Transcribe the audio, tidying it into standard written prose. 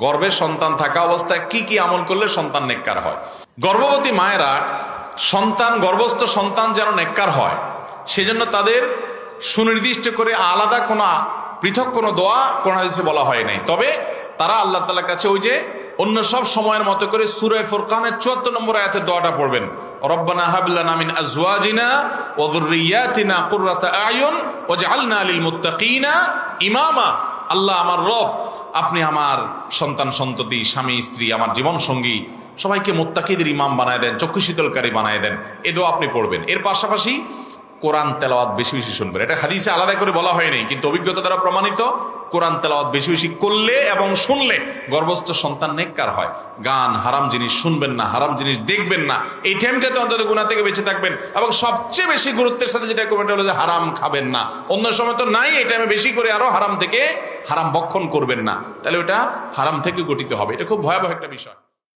গর্ভে সন্তান থাকা অবস্থায় কি কি আমল করলে সন্তান নেককার হয়। গর্ভবতী মায়েরা গর্ভস্থ সন্তান যেন নেককার হয় সেজন্য তাদের সুনির্দিষ্ট করে আলাদা কোনো পৃথক কোনো দোয়া কোরআন হাদিসে বলা হয় নাই। তবে তারা আল্লাহ তাআলার কাছে ওই যে অন্য সব সময়ের মতো করে সূরা ফুরকানের ৭৪ নম্বর আয়াতের দোয়াটা পড়বেন, রব্বানা হাব লানা মিন আজওয়াজিনা ওয়া যুররিয়াতিনা কুররাতা আয়ুন ওয়াজআলনা লিল মুত্তাকিনা ইমামা। আল্লাহ আমার রব, আপনি আমার সন্তান সন্ততি, স্বামী স্ত্রী, আমার জীবন সঙ্গী সবাইকে মুত্তাকিদের ইমাম বানায় দেন, চক্ষু শীতলকারী বানায় দেন। এ দোয়া আপনি পড়বেন। এর পাশাপাশি কোরআন তেলাওয়াত বেশি বেশি শুনবেন। এটা হাদিসে আলাদা করে বলা হয়নি, কিন্তু অভিজ্ঞতা দ্বারা প্রমাণিত কোরআন তেলাওয়াত বেশি বেশি করলে এবং শুনলে গর্ভস্থ সন্তান নেককার হয়। গান, হারাম জিনিস শুনবেন না, হারাম জিনিস দেখবেন না। এই টাইমটাতে অন্তত গুনাহ থেকে বেঁচে থাকবেন। এবং সবচেয়ে বেশি গুরুত্বের সাথে যেটা করবেন হলো যে হারাম খাবেন না। অন্য সময় তো নাই, এই টাইমে বেশি করে আরো হারাম ভক্ষণ করবেন না। তাহলে ওটা হারাম থেকে গঠিত হবে। এটা খুব ভয়াবহ একটা বিষয়।